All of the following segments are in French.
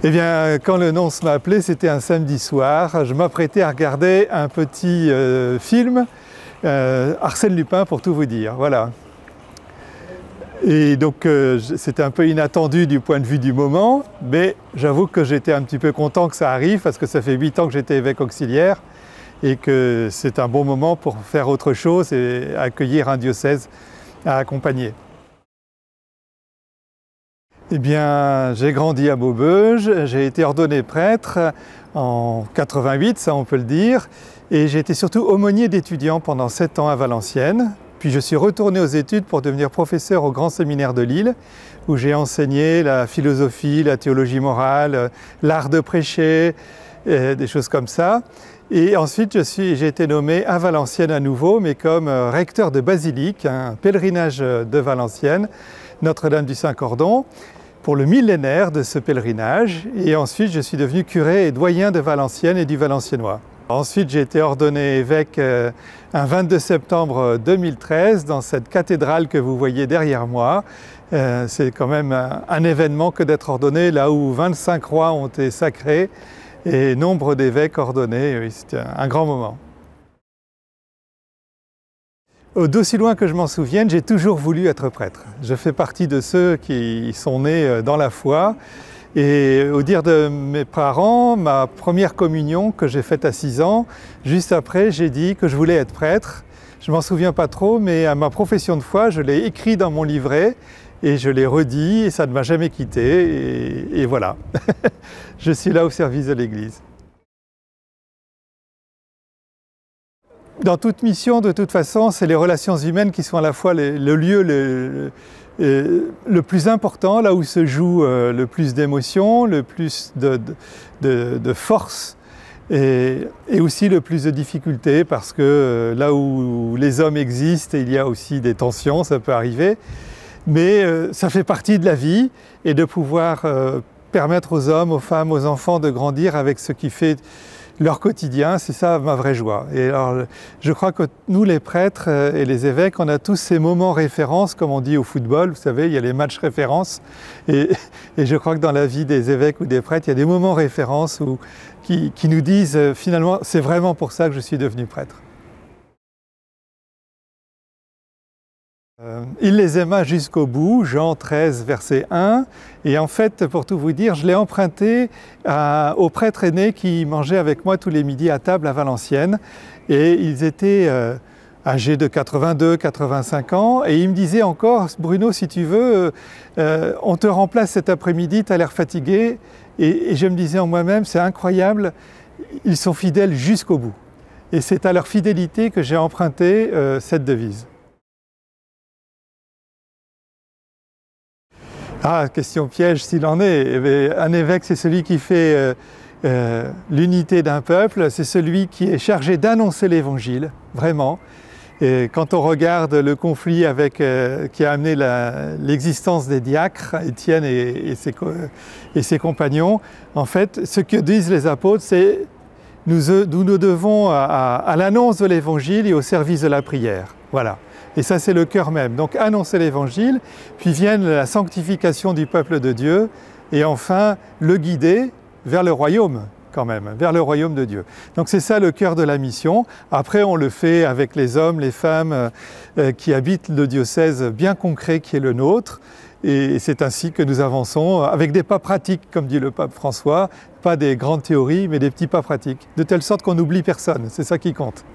Eh bien, quand le nonce m'a appelé, c'était un samedi soir. Je m'apprêtais à regarder un petit film, Arsène Lupin pour tout vous dire, voilà. Et donc c'était un peu inattendu du point de vue du moment, mais j'avoue que j'étais un petit peu content que ça arrive parce que ça fait 8 ans que j'étais évêque auxiliaire et que c'est un bon moment pour faire autre chose et accueillir un diocèse à accompagner. Eh bien, j'ai grandi à Maubeuge, j'ai été ordonné prêtre en 88, ça on peut le dire, et j'ai été surtout aumônier d'étudiants pendant 7 ans à Valenciennes. Puis je suis retourné aux études pour devenir professeur au Grand Séminaire de Lille, où j'ai enseigné la philosophie, la théologie morale, l'art de prêcher, des choses comme ça. Et ensuite, j'ai été nommé à Valenciennes à nouveau, mais comme recteur de basilique, un pèlerinage de Valenciennes, Notre-Dame du Saint-Cordon, pour le millénaire de ce pèlerinage. Et ensuite, je suis devenu curé et doyen de Valenciennes et du Valenciennois. Ensuite, j'ai été ordonné évêque un 22 septembre 2013 dans cette cathédrale que vous voyez derrière moi. C'est quand même un événement que d'être ordonné là où 25 rois ont été sacrés et nombre d'évêques ordonnés. Oui, c'était un grand moment. D'aussi loin que je m'en souvienne, j'ai toujours voulu être prêtre. Je fais partie de ceux qui sont nés dans la foi. Et au dire de mes parents, ma première communion que j'ai faite à 6 ans, juste après, j'ai dit que je voulais être prêtre. Je ne m'en souviens pas trop, mais à ma profession de foi, je l'ai écrit dans mon livret et je l'ai redit et ça ne m'a jamais quitté. Et voilà, je suis là au service de l'Église. Dans toute mission, de toute façon, c'est les relations humaines qui sont à la fois le lieu le plus important, là où se joue le plus d'émotions, le plus de force et aussi le plus de difficultés parce que là où les hommes existent, il y a aussi des tensions, ça peut arriver. Mais ça fait partie de la vie et de pouvoir permettre aux hommes, aux femmes, aux enfants de grandir avec ce qui fait leur quotidien, c'est ça ma vraie joie. Et alors, je crois que nous, les prêtres et les évêques, on a tous ces moments références, comme on dit au football, vous savez, il y a les matchs références. Et je crois que dans la vie des évêques ou des prêtres, il y a des moments références qui nous disent, finalement, c'est vraiment pour ça que je suis devenu prêtre. Il les aima jusqu'au bout, Jean 13, verset 1. Et en fait, pour tout vous dire, je l'ai emprunté aux prêtres aînés qui mangeaient avec moi tous les midis à table à Valenciennes. Et ils étaient âgés de 82, 85 ans. Et ils me disaient encore, Bruno, si tu veux, on te remplace cet après-midi, tu as l'air fatigué. Et je me disais en moi-même, c'est incroyable, ils sont fidèles jusqu'au bout. Et c'est à leur fidélité que j'ai emprunté cette devise. Ah, question piège s'il en est. Un évêque, c'est celui qui fait l'unité d'un peuple, c'est celui qui est chargé d'annoncer l'Évangile, vraiment. Et quand on regarde le conflit qui a amené l'existence des diacres, Étienne et ses compagnons, en fait, ce que disent les apôtres, c'est nous devons à l'annonce de l'Évangile et au service de la prière. Voilà. Et ça, c'est le cœur même. Donc, annoncer l'Évangile, puis vienne la sanctification du peuple de Dieu, et enfin, le guider vers le royaume, quand même, vers le royaume de Dieu. Donc, c'est ça le cœur de la mission. Après, on le fait avec les hommes, les femmes qui habitent le diocèse bien concret qui est le nôtre. Et c'est ainsi que nous avançons, avec des pas pratiques, comme dit le pape François, pas des grandes théories, mais des petits pas pratiques, de telle sorte qu'on n'oublie personne. C'est ça qui compte.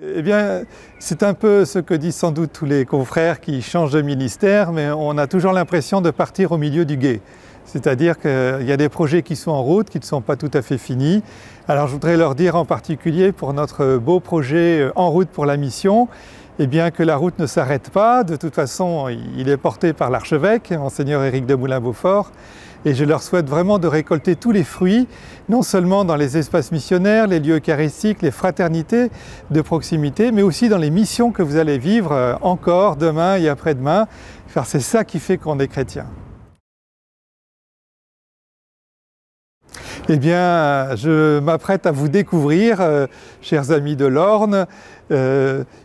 Eh bien, c'est un peu ce que disent sans doute tous les confrères qui changent de ministère, mais on a toujours l'impression de partir au milieu du gué. C'est-à-dire qu'il y a des projets qui sont en route, qui ne sont pas tout à fait finis. Alors je voudrais leur dire en particulier pour notre beau projet En route pour la mission, eh bien que la route ne s'arrête pas. De toute façon, il est porté par l'archevêque, Monseigneur Éric de Moulin-Beaufort. Et je leur souhaite vraiment de récolter tous les fruits, non seulement dans les espaces missionnaires, les lieux eucharistiques, les fraternités de proximité, mais aussi dans les missions que vous allez vivre encore demain et après-demain, car c'est ça qui fait qu'on est chrétien. Eh bien, je m'apprête à vous découvrir, chers amis de l'Orne,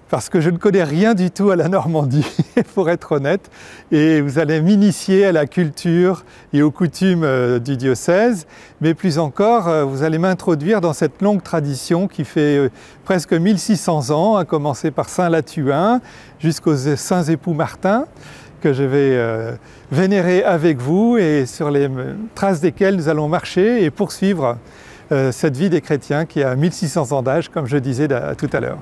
parce que je ne connais rien du tout à la Normandie, pour être honnête, et vous allez m'initier à la culture et aux coutumes du diocèse, mais plus encore, vous allez m'introduire dans cette longue tradition qui fait presque 1600 ans, à commencer par Saint Lathuin jusqu'aux saints époux Martin, que je vais vénérer avec vous et sur les traces desquelles nous allons marcher et poursuivre cette vie des chrétiens qui a 1600 ans d'âge, comme je disais tout à l'heure.